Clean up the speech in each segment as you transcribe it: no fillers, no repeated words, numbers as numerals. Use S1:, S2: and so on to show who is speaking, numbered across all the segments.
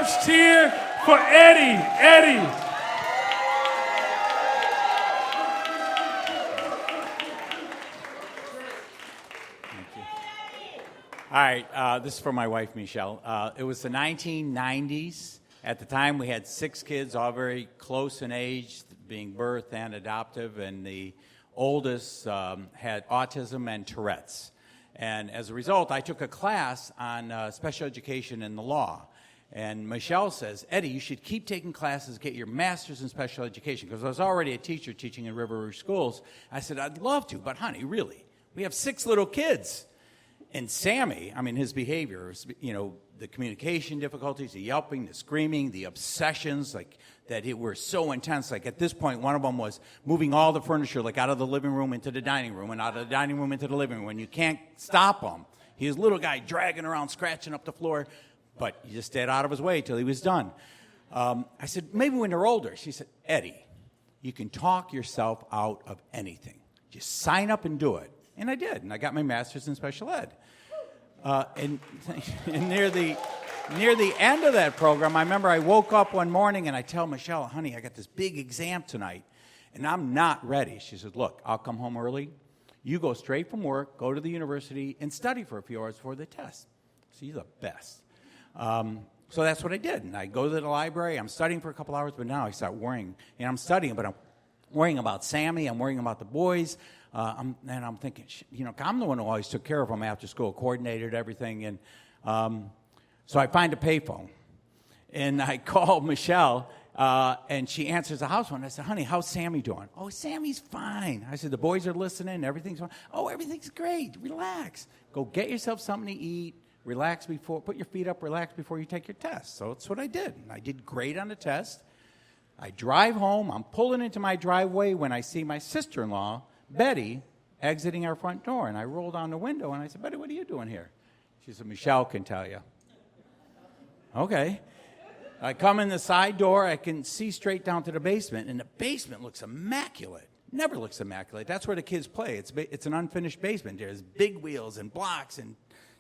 S1: Let's cheer for Eddie. Eddie. All right, this is for my wife, Michelle. It was the 1990s. At the time, we had 6 kids, all very close in age, being birthed and adoptive, and the oldest had autism and Tourette's. And as a result, I took a class on special education and the law. And Michelle says, Eddie, you should keep taking classes, get your master's in special education, because I was already a teacher teaching in River Rouge schools. I said, I'd love to, but honey, really, we have 6 little kids. And Sammy, I mean, his behavior, the communication difficulties, the yelping, the screaming, the obsessions, were so intense. Like at this point, one of them was moving all the furniture, out of the living room into the dining room, and out of the dining room into the living room. And you can't stop him. He was a little guy dragging around, scratching up the floor, but you just stayed out of his way till he was done. I said, maybe when they're older. She said, Eddie, you can talk yourself out of anything. Just sign up and do it. And I did, and I got my master's in special ed. And near the end of that program, I remember I woke up one morning and I tell Michelle, honey, I got this big exam tonight, and I'm not ready. She said, look, I'll come home early. You go straight from work, go to the university, and study for a few hours for the test. So you're the best. So that's what I did. And I go to the library. I'm studying for a couple hours, but now I start worrying. I'm studying, but I'm worrying about Sammy. I'm worrying about the boys. And I'm thinking, I'm the one who always took care of them after school, coordinated everything. And so I find a payphone. And I call Michelle, and she answers the house phone. I said, honey, how's Sammy doing? Oh, Sammy's fine. I said, the boys are listening. Everything's fine. Oh, everything's great. Relax. Go get yourself something to eat. Relax put your feet up, relax before you take your test. So that's what I did. And I did great on the test. I drive home. I'm pulling into my driveway when I see my sister-in-law, Betty, exiting our front door. And I rolled down the window, and I said, Betty, what are you doing here? She said, Michelle can tell you. Okay. I come in the side door. I can see straight down to the basement, and the basement looks immaculate. Never looks immaculate. That's where the kids play. It's an unfinished basement. There's big wheels and blocks and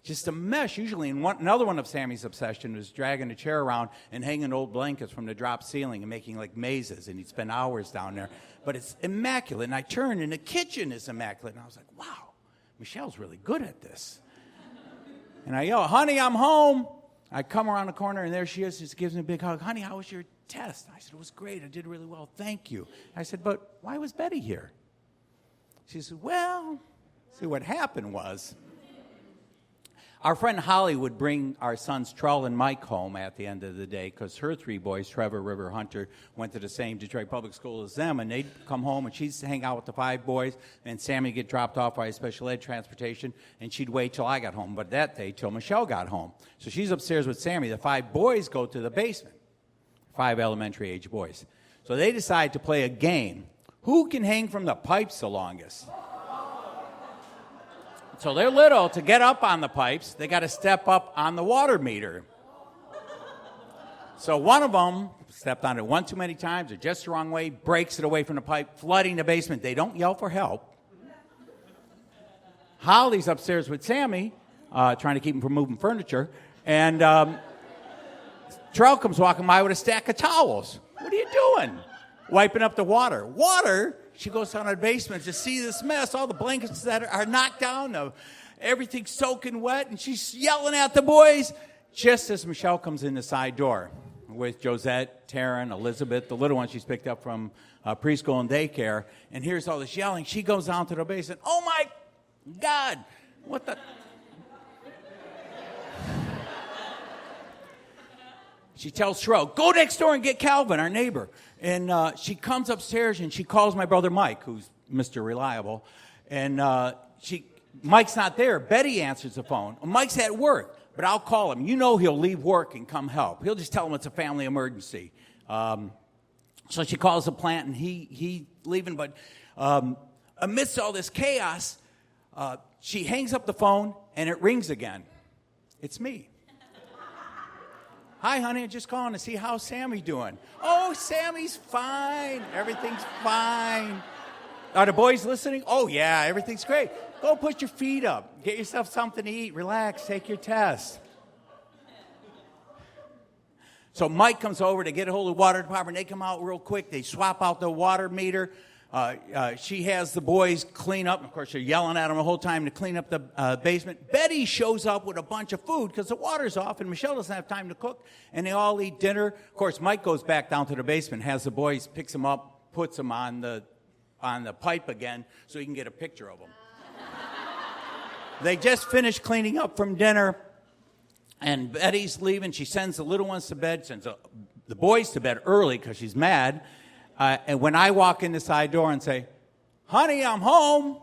S1: just a mess. Usually, another one of Sammy's obsession was dragging a chair around and hanging old blankets from the drop ceiling and making mazes, and he'd spend hours down there. But it's immaculate. And I turned, and the kitchen is immaculate. And I was like, wow, Michelle's really good at this. And I yell, honey, I'm home. I come around the corner, and there she is. She just gives me a big hug. Honey, how was your test? I said, it was great. I did really well. Thank you. I said, but why was Betty here? She said, well, see, what happened was, our friend Holly would bring our sons Trell and Mike home at the end of the day because her 3 boys, Trevor, River, Hunter, went to the same Detroit public school as them, and they'd come home, and she'd hang out with the 5 boys, and Sammy would get dropped off by special ed transportation, and she'd wait till I got home, but that day till Michelle got home. So she's upstairs with Sammy. The 5 boys go to the basement, 5 elementary-age boys. So they decide to play a game. Who can hang from the pipes the longest? So they're little. To get up on the pipes, they got to step up on the water meter. So one of them stepped on it one too many times or just the wrong way, breaks it away from the pipe, flooding the basement. They don't yell for help. Holly's upstairs with Sammy, trying to keep him from moving furniture. And Trell comes walking by with a stack of towels. What are you doing? Wiping up the water. Water? She goes down to the basement to see this mess, all the blankets that are knocked down, everything's soaking wet, and she's yelling at the boys just as Michelle comes in the side door with Josette, Taryn, Elizabeth, the little one she's picked up from preschool and daycare, and hears all this yelling. She goes down to the basement. Oh, my God, what the... She tells Trell, go next door and get Calvin, our neighbor. And she comes upstairs, and she calls my brother Mike, who's Mr. Reliable. And Mike's not there. Betty answers the phone. Mike's at work, but I'll call him. You know he'll leave work and come help. He'll just tell him it's a family emergency. So she calls the plant, and he leaving. But amidst all this chaos, she hangs up the phone, and it rings again. It's me. Hi, honey, I'm just calling to see how Sammy's doing. Oh, Sammy's fine. Everything's fine. Are the boys listening? Oh, yeah, everything's great. Go put your feet up. Get yourself something to eat. Relax. Take your test. So Mike comes over to get a hold of the water department. They come out real quick. They swap out the water meter. She has the boys clean up. Of course, they're yelling at them the whole time to clean up the basement. Betty shows up with a bunch of food because the water's off, and Michelle doesn't have time to cook, and they all eat dinner. Of course, Mike goes back down to the basement, has the boys, picks them up, puts them on the pipe again so he can get a picture of them. They just finished cleaning up from dinner, and Betty's leaving. She sends the little ones to bed, sends the boys to bed early because she's mad. And when I walk in the side door and say, honey, I'm home,